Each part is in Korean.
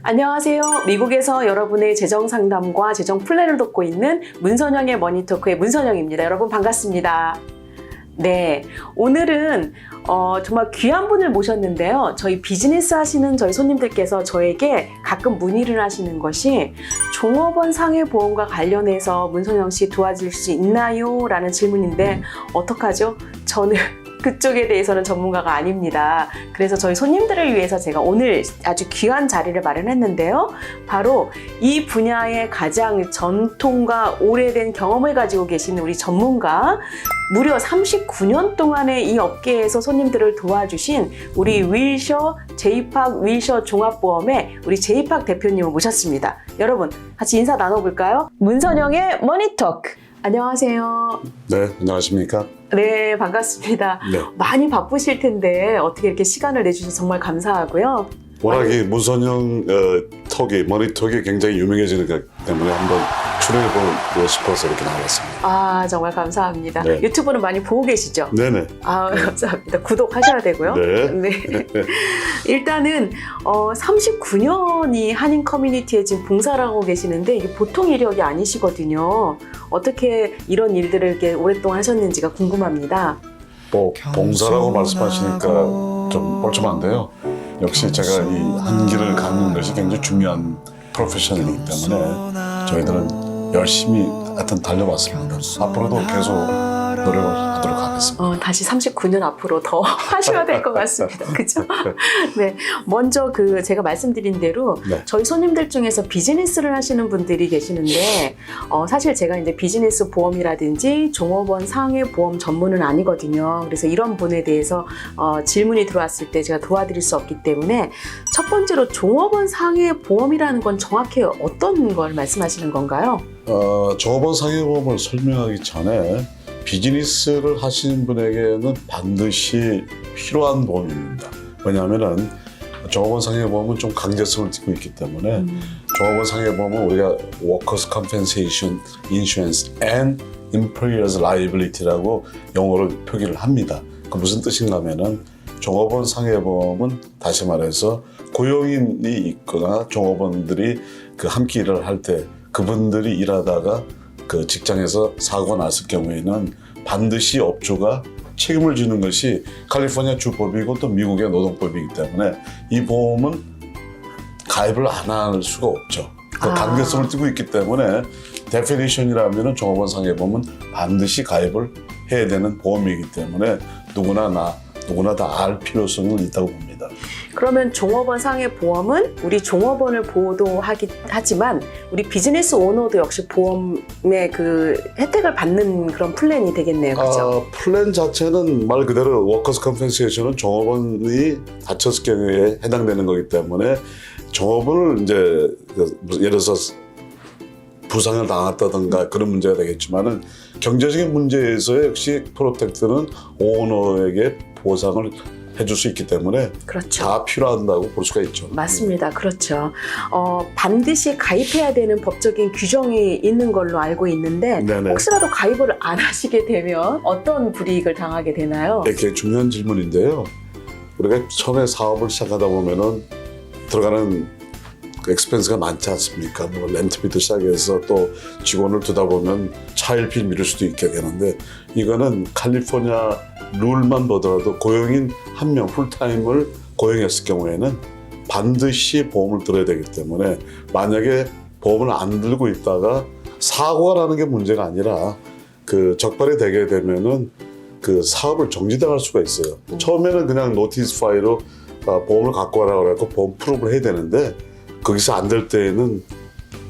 안녕하세요. 미국에서 여러분의 재정 상담과 재정 플랜을 돕고 있는 문선영의 머니토크의 문선영입니다. 여러분 반갑습니다. 네, 오늘은 정말 귀한 분을 모셨는데요. 저희 비즈니스 하시는 저희 손님들께서 저에게 가끔 문의를 하시는 것이 종업원 상해보험과 관련해서 문선영 씨 도와줄 수 있나요? 라는 질문인데 어떡하죠? 저는 그쪽에 대해서는 전문가가 아닙니다. 그래서 저희 손님들을 위해서 제가 오늘 아주 귀한 자리를 마련했는데요. 바로 이 분야의 가장 전통과 오래된 경험을 가지고 계시는 우리 전문가, 무려 39년 동안의 이 업계에서 손님들을 도와주신 우리 윌셔 제이팍 윌셔 종합보험의 우리 제이팍 대표님을 모셨습니다. 여러분 같이 인사 나눠볼까요? 문선영의 머니토크. 안녕하세요. 네, 안녕하십니까? 네, 반갑습니다. 네. 많이 바쁘실 텐데 어떻게 이렇게 시간을 내주셔서 정말 감사하고요. 워낙에 문선영 머니톡이 굉장히 유명해지는 것 때문에 한번 출연해보고 싶어서 이렇게 나왔습니다. 아, 정말 감사합니다. 네. 유튜브는 많이 보고 계시죠? 네네. 아, 감사합니다. 구독하셔야 되고요. 네. 일단은 39년이 한인 커뮤니티에 지금 봉사를 하고 계시는데 이게 보통 이력이 아니시거든요. 어떻게 이런 일들을 이렇게 오랫동안 하셨는지가 궁금합니다. 뭐 봉사라고 말씀하시니까 좀 뻘쭘한데요. 역시 제가 이 한길을 가는 것이 굉장히 중요한 프로페셔널이기 때문에 저희들은 열심히 하여튼 달려왔습니다. 앞으로도 계속 노력을 하도록 하겠습니다. 다시 39년 앞으로 더 하셔야 될 것 같습니다. 그렇죠? 네, 먼저 제가 말씀드린 대로 네. 저희 손님들 중에서 비즈니스를 하시는 분들이 계시는데 사실 제가 이제 비즈니스 보험이라든지 종업원 상해 보험 전문은 아니거든요. 그래서 이런 분에 대해서 질문이 들어왔을 때 제가 도와드릴 수 없기 때문에 첫 번째로 종업원 상해 보험이라는 건 정확히 어떤 걸 말씀하시는 건가요? 종업원 상해보험을 설명하기 전에 비즈니스를 하시는 분에게는 반드시 필요한 보험입니다. 왜냐하면 종업원 상해보험은 좀 강제성을 띠고 있기 때문에 종업원 상해보험은 우리가 Workers' Compensation Insurance and Employers' Liability라고 용어를 표기를 합니다. 그 무슨 뜻인가 하면은 종업원 상해보험은 다시 말해서 고용인이 있거나 종업원들이 함께 일을 할 때 그분들이 일하다가 그 직장에서 사고가 났을 경우에는 반드시 업주가 책임을 지는 것이 캘리포니아 주법이고 또 미국의 노동법이기 때문에 이 보험은 가입을 안 할 수가 없죠. 그 강제성을 띠고 있기 때문에 데피니션이라면 종업원 상해보험은 반드시 가입을 해야 되는 보험이기 때문에 누구나 다 알 필요성은 있다고 봅니다. 그러면 종업원 상해 보험은 우리 종업원을 보호도 하지만 우리 비즈니스 오너도 역시 보험의 혜택을 받는 그런 플랜이 되겠네요. 그렇죠? 플랜 자체는 말 그대로 워커스 컴펜세이션은 종업원이 다쳤을 경우에 해당되는 거기 때문에 종업원을 이제 예를 들어서 부상을 당했다든가 그런 문제가 되겠지만은 경제적인 문제에서 역시 프로텍트는 오너에게 보상을 해줄 수 있기 때문에 그렇죠. 다 필요하다고 볼 수가 있죠. 맞습니다. 그렇죠. 반드시 가입해야 되는 법적인 규정이 있는 걸로 알고 있는데 네네. 혹시라도 가입을 안 하시게 되면 어떤 불이익을 당하게 되나요? 되게 중요한 질문인데요. 우리가 처음에 사업을 시작하다 보면은 들어가는 엑스펜스가 많지 않습니까? 뭐 렌트비도 시작해서 또 직원을 두다 보면 차일피 미룰 수도 있게 되는데 이거는 캘리포니아 룰만 보더라도 고용인 한 명 풀타임을 고용했을 경우에는 반드시 보험을 들어야 되기 때문에 만약에 보험을 안 들고 있다가 사고가 나는 게 문제가 아니라 적발이 되게 되면은 사업을 정지당할 수가 있어요. 처음에는 그냥 노티스 파이로 보험을 갖고 와라 그래서 보험 풀업을 해야 되는데 거기서 안 될 때에는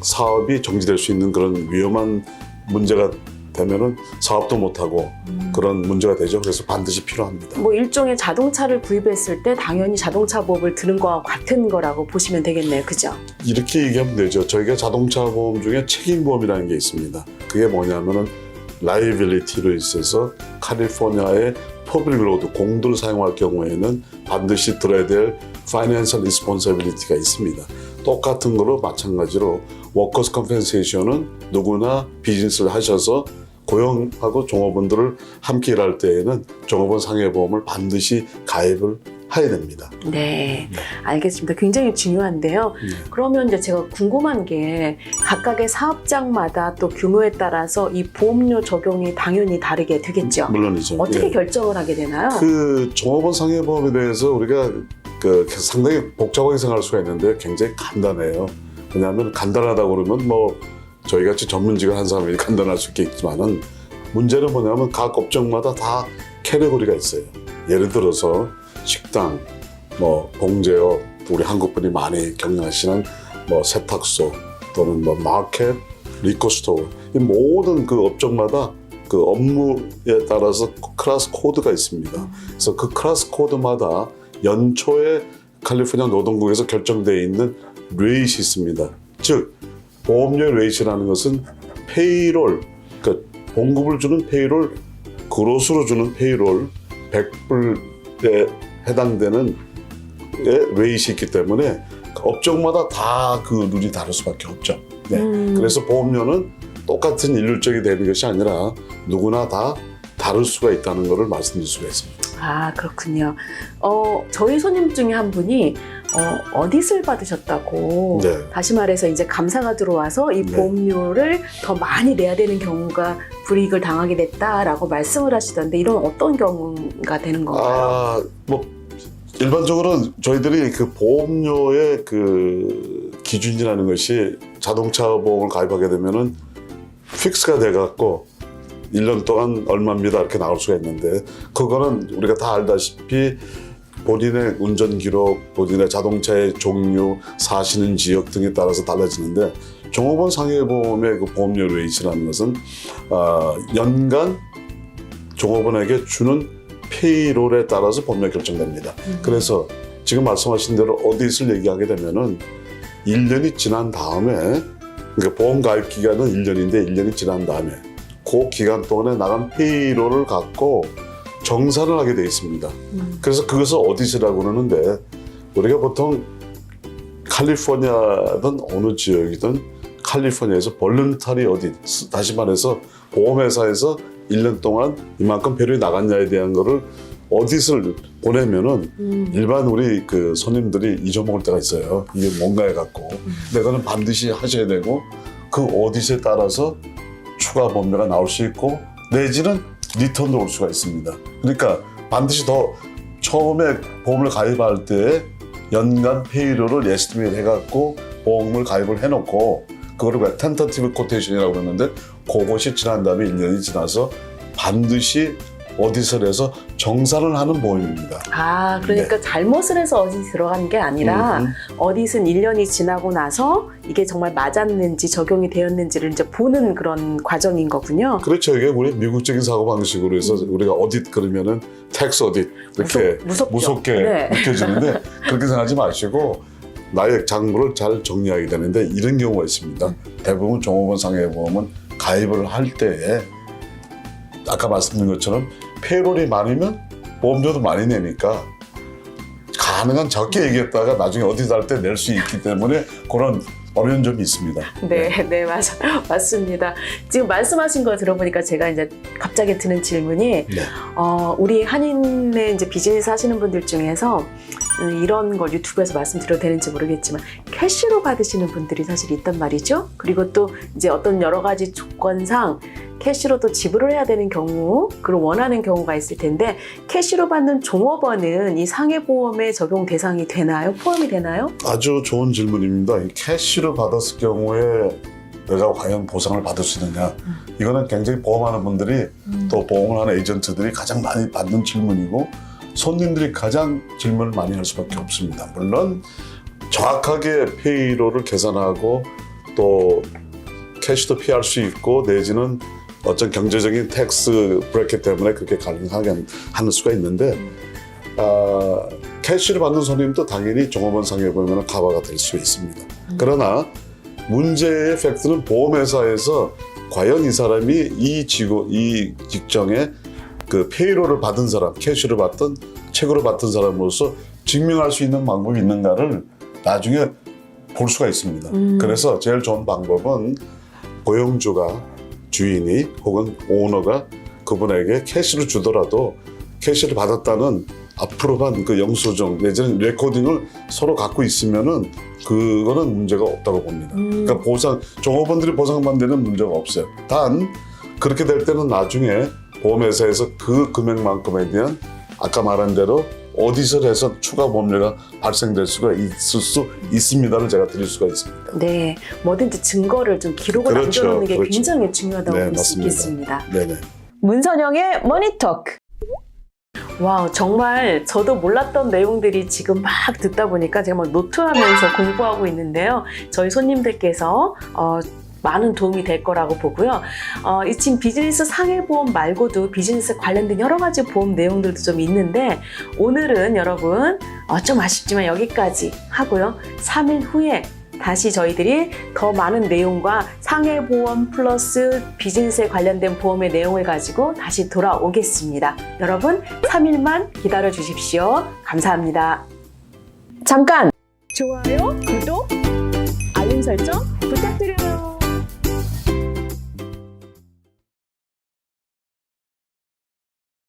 사업이 정지될 수 있는 그런 위험한 문제가 되면은 사업도 못하고 그런 문제가 되죠. 그래서 반드시 필요합니다. 뭐 일종의 자동차를 구입했을 때 당연히 자동차 보험을 드는 거와 같은 거라고 보시면 되겠네요. 그죠? 이렇게 얘기하면 되죠. 저희가 자동차 보험 중에 책임보험이라는 게 있습니다. 그게 뭐냐면은 라이빌리티로 있어서 캘리포니아의 퍼블릭 로드 공도를 사용할 경우에는 반드시 들어야 될 파이낸셜 리스폰서빌리티가 있습니다. 똑같은 거로 마찬가지로 워커스 컴펜세이션은 누구나 비즈니스를 하셔서 고용하고 종업원들을 함께 일할 때에는 종업원 상해보험을 반드시 가입을 해야 됩니다. 네, 알겠습니다. 굉장히 중요한데요. 그러면 이제 제가 궁금한 게 각각의 사업장마다 또 규모에 따라서 이 보험료 적용이 당연히 다르게 되겠죠. 물론이죠. 어떻게 예. 결정을 하게 되나요? 그 종업원 상해보험에 대해서 우리가 상당히 복잡하게 생각할 수가 있는데 굉장히 간단해요. 왜냐하면 간단하다고 그러면 뭐 저희같이 전문직을 한 사람이 간단할 수 있겠지만은 문제는 뭐냐면 각 업종마다 다 캐테고리가 있어요. 예를 들어서 식당, 뭐 봉제업, 우리 한국분이 많이 경영하시는 뭐 세탁소 또는 뭐 마켓, 리코스토어 이 모든 그 업종마다 그 업무에 따라서 클래스 코드가 있습니다. 그래서 그 클래스 코드마다 연초에 캘리포니아 노동국에서 결정되어 있는 레이트이 있습니다. 즉 보험료 레이트라는 것은 페이롤, 그러니까 봉급을 주는 페이롤, 그로스로 주는 페이롤 100불에 해당되는 레이트이 있기 때문에 업종마다 다 그 룰이 다를 수밖에 없죠. 네. 그래서 보험료는 똑같은 일률적이 되는 것이 아니라 누구나 다 다를 수가 있다는 것을 말씀드릴 수가 있습니다. 아, 그렇군요. 저희 손님 중에 한 분이 어디스를 받으셨다고 네. 다시 말해서 이제 감사가 들어와서 이 네. 보험료를 더 많이 내야 되는 경우가 불이익을 당하게 됐다라고 말씀을 하시던데 이런 어떤 경우가 되는 건가요? 뭐 일반적으로 저희들이 그 보험료의 그 기준이라는 것이 자동차 보험을 가입하게 되면은 픽스가 돼갖고 1년 동안 얼마입니다 이렇게 나올 수가 있는데 그거는 우리가 다 알다시피 본인의 운전 기록, 본인의 자동차의 종류, 사시는 지역 등에 따라서 달라지는데 종업원 상해보험의 그 보험료 레이트라는 것은 연간 종업원에게 주는 페이롤에 따라서 보험료가 결정됩니다. 그래서 지금 말씀하신 대로 어디를 얘기하게 되면은 1년이 지난 다음에 그러니까 보험 가입 기간은 1년인데 1년이 지난 다음에 그 기간 동안에 나간 페이롤을 갖고 정산을 하게 되어 있습니다. 그래서 그것을 어디스라고 그러는데 우리가 보통 캘리포니아든 어느 지역이든 캘리포니아에서 볼런터리 어디트, 다시 말해서 보험회사에서 1년 동안 이만큼 배럴이 나갔냐에 대한 거를 어디스를 보내면은 일반 우리 그 손님들이 잊어먹을 때가 있어요. 이게 뭔가 해갖고. 근데 그거는 반드시 하셔야 되고 그 어디스에 따라서 추가 보험료가 나올 수 있고 내지는 리턴도 올 수가 있습니다. 그러니까 반드시 더 처음에 보험을 가입할 때 연간 페이로를 에스티메이트 해갖고 보험을 가입을 해놓고 그거를 텐터티브 코테이션이라고 그러는데 그것이 지난 다음에 1년이 지나서 반드시 어디서 해서 정산을 하는 보험입니다. 아, 그러니까 네. 잘못을 해서 어디 들어간 게 아니라 어디슨 1년이 지나고 나서 이게 정말 맞았는지 적용이 되었는지를 이제 보는 그런 과정인 거군요. 그렇죠. 이게 우리 미국적인 사고방식으로 해서 우리가 어딧 그러면은 텍스 어딧 이렇게 무섭죠. 무섭게 네. 느껴지는데 그렇게 생각하지 마시고 나의 장부를 잘 정리하게 되는데 이런 경우가 있습니다. 대부분 종업원 상해보험은 가입을 할 때에 아까 말씀드린 것처럼 페이롤이 많으면 보험료도 많이 내니까 가능한 적게 얘기했다가 나중에 어디서 할 때 낼 수 있기 때문에 그런 어려운 점이 있습니다. 네, 맞습니다. 지금 말씀하신 거 들어보니까 제가 이제 갑자기 드는 질문이 네. 우리 한인의 이제 비즈니스 하시는 분들 중에서 이런 걸 유튜브에서 말씀드려도 되는지 모르겠지만 캐시로 받으시는 분들이 사실 있단 말이죠. 그리고 또 이제 어떤 여러 가지 조건상 캐시로 또 지불을 해야 되는 경우, 그걸 원하는 경우가 있을 텐데 캐시로 받는 종업원은 이 상해보험의 적용 대상이 되나요? 포함이 되나요? 아주 좋은 질문입니다. 이 캐시로 받았을 경우에 내가 과연 보상을 받을 수 있느냐. 이거는 굉장히 보험하는 분들이 또 보험을 하는 에이전트들이 가장 많이 받는 질문이고 손님들이 가장 질문을 많이 할 수밖에 없습니다. 물론 정확하게 페이로를 계산하고 또 캐시도 피할 수 있고 내지는 어떤 경제적인 텍스 브레이크 때문에 그렇게 가능하게 하는 수가 있는데 캐시를 받는 손님도 당연히 종업원 상해보면 커버가 될 수 있습니다. 그러나 문제의 팩트는 보험회사에서 과연 이 사람이 이 직종에 그 페이로를 받은 사람, 캐시를 받든 체크로 받은 사람으로서 증명할 수 있는 방법이 있는가를 나중에 볼 수가 있습니다. 그래서 제일 좋은 방법은 고용주가 주인이 혹은 오너가 그분에게 캐시를 주더라도 캐시를 받았다는 앞으로만 그 영수증 내지는 레코딩을 서로 갖고 있으면은 그거는 문제가 없다고 봅니다. 그러니까 종업원들이 보상받는 문제가 없어요. 단 그렇게 될 때는 나중에 보험회사에서 그 금액만큼에 대한 아까 말한 대로 오디트를 해서 추가 보험료가 발생될 수가 있을 수 있습니다를 제가 드릴 수가 있습니다. 네, 뭐든지 증거를 좀 기록을 그렇죠, 남겨놓는 게 그렇죠. 굉장히 중요하다고 네, 볼 수 맞습니다. 있겠습니다. 네네. 문선영의 머니토크. 와우, 정말 저도 몰랐던 내용들이 지금 막 듣다 보니까 제가 막 노트하면서 공부하고 있는데요. 저희 손님들께서 많은 도움이 될 거라고 보고요. 이 지금 비즈니스 상해보험 말고도 비즈니스 관련된 여러 가지 보험 내용들도 좀 있는데 오늘은 여러분 좀 아쉽지만 여기까지 하고요. 3일 후에 다시 저희들이 더 많은 내용과 상해보험 플러스 비즈니스에 관련된 보험의 내용을 가지고 다시 돌아오겠습니다. 여러분 3일만 기다려 주십시오. 감사합니다. 잠깐! 좋아요, 구독, 알림 설정 부탁드려요.